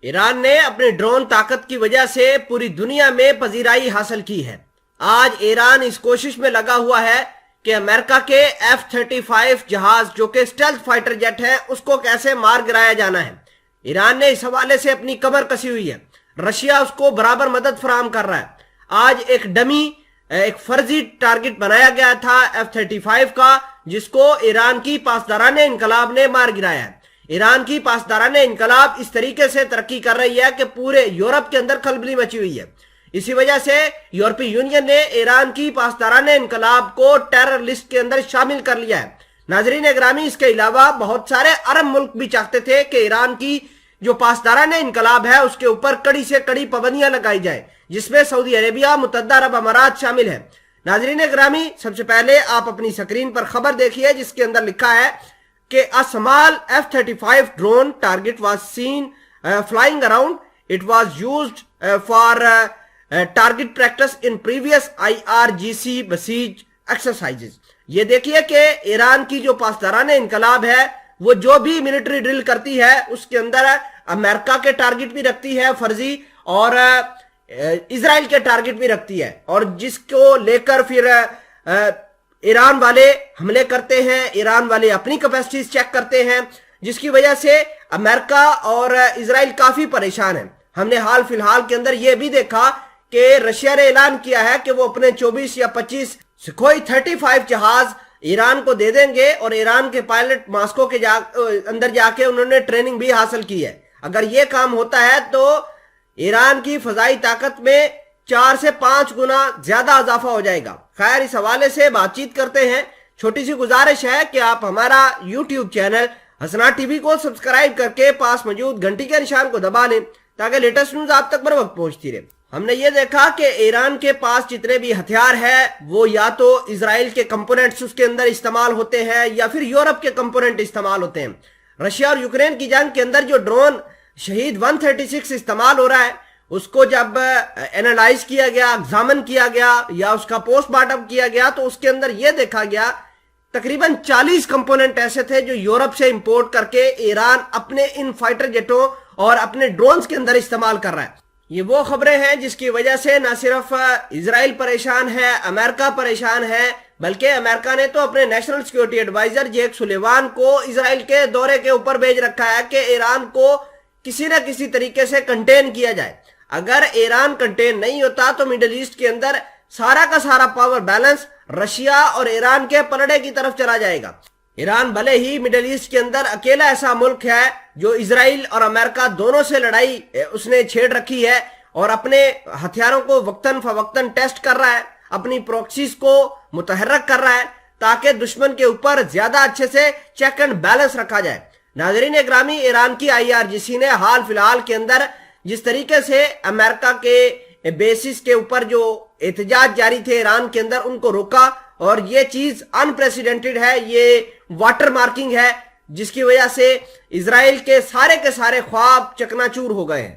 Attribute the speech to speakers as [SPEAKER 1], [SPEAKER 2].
[SPEAKER 1] ایران نے اپنی ڈرون طاقت کی وجہ سے پوری دنیا میں پذیرائی حاصل کی ہے۔ آج ایران اس کوشش میں لگا ہوا ہے کہ امریکہ کے F-35 جہاز جو کہ اسٹیلتھ فائٹر جیٹ ہے اس کو کیسے مار گرایا جانا ہے۔ ایران نے اس حوالے سے اپنی کمر کسی ہوئی ہے، رشیا اس کو برابر مدد فراہم کر رہا ہے۔ آج ایک فرضی ٹارگٹ بنایا گیا تھا F-35 کا، جس کو ایران کی پاسداران انقلاب نے مار گرایا ہے۔ ایران کی پاسداران انقلاب اس طریقے سے ترقی کر رہی ہے کہ پورے یورپ کے اندر کھلبلی مچی ہوئی ہے۔ اسی وجہ سے یورپی یونین نے ایران کی پاسداران انقلاب کو ٹیرر لسٹ کے اندر شامل کر لیا ہے۔ ناظرین اکرامی، اس کے علاوہ بہت سارے عرب ملک بھی چاہتے تھے کہ ایران کی جو پاسداران انقلاب ہے اس کے اوپر کڑی سے کڑی پابندیاں لگائی جائیں، جس میں سعودی عربیہ، متحدہ عرب امارات شامل ہیں۔ ناظرین اکرامی، سب سے پہلے آپ اپنی سکرین پر خبر دیکھیے جس کے اندر لکھا ہے کہ a small F-35 drone target was seen flying around. It was used for target practice in previous IRGC besiege exercises. یہ دیکھیے کہ ایران کی جو پاسداران انقلاب ہے وہ جو بھی ملٹری ڈرل کرتی ہے اس کے اندر امریکہ کے ٹارگٹ بھی رکھتی ہے فرضی، اور اسرائیل کے ٹارگٹ بھی رکھتی ہے، اور جس کو لے کر پھر ایران والے حملے کرتے ہیں۔ ایران والے اپنی کیپیسٹیز چیک کرتے ہیں، جس کی وجہ سے امریکہ اور اسرائیل کافی پریشان ہیں۔ ہم نے حال فی الحال کے اندر یہ بھی دیکھا کہ رشیا نے اعلان کیا ہے کہ وہ اپنے 24 یا 25 سکھوئی 35 جہاز ایران کو دے دیں گے، اور ایران کے پائلٹ ماسکو کے اندر جا کے انہوں نے ٹریننگ بھی حاصل کی ہے۔ اگر یہ کام ہوتا ہے تو ایران کی فضائی طاقت میں 4 سے 5 گنا زیادہ اضافہ ہو جائے گا۔ خیر، اس حوالے سے بات چیت کرتے ہیں۔ چھوٹی سی گزارش ہے کہ آپ ہمارا یوٹیوب چینل حسنات ٹی وی کو سبسکرائب کر کے پاس موجود گھنٹی کے نشان کو دبا لیں تاکہ لیٹسٹ نیوز آپ تک بر وقت پہنچتی رہے۔ ہم نے یہ دیکھا کہ ایران کے پاس جتنے بھی ہتھیار ہیں وہ یا تو اسرائیل کے کمپوننٹس اس کے اندر استعمال ہوتے ہیں یا پھر یورپ کے کمپوننٹ استعمال ہوتے ہیں۔ رشیا اور یوکرین کی جنگ کے اندر جو ڈرون شہید 136 استعمال ہو رہا ہے، اس کو جب اینالائز کیا گیا، ایگزامن کیا گیا یا اس کا پوسٹ مارٹم کیا گیا تو اس کے اندر یہ دیکھا گیا تقریباً 40 کمپوننٹ ایسے تھے جو یورپ سے امپورٹ کر کے ایران اپنے ان فائٹر جیٹوں اور اپنے ڈرونز کے اندر استعمال کر رہا ہے۔ یہ وہ خبریں ہیں جس کی وجہ سے نہ صرف اسرائیل پریشان ہے، امریکہ پریشان ہے، بلکہ امریکہ نے تو اپنے national security adviser Jake Sullivan کو اسرائیل کے دورے کے اوپر بھیج رکھا ہے کہ ایران کو کسی نہ کسی طریقے سے کنٹین کیا جائے۔ اگر ایران کنٹین نہیں ہوتا تو مڈل ایسٹ کے اندر سارا کا سارا پاور بیلنس رشیا اور ایران کے پلڑے کی طرف چلا جائے گا۔ ایران بھلے ہی مڈل ایسٹ کے اندر اکیلا ایسا ملک ہے جو اسرائیل اور امریکہ دونوں سے لڑائی اس نے چھیڑ رکھی ہے اور اپنے ہتھیاروں کو وقتاً فوقتاً ٹیسٹ کر رہا ہے، اپنی پروکسیز کو متحرک کر رہا ہے تاکہ دشمن کے اوپر زیادہ اچھے سے چیک اینڈ بیلنس رکھا جائے۔ ناظرین اکرامی، ایران کی IRGC نے حال فی الحال کے اندر جس طریقے سے امریکہ کے بیسس کے اوپر جو احتجاج جاری تھے ایران کے اندر ان کو روکا، اور یہ چیز انپریسیڈنٹڈ ہے، یہ واٹر مارکنگ ہے جس کی وجہ سے اسرائیل کے سارے خواب چکنا چور ہو گئے ہیں۔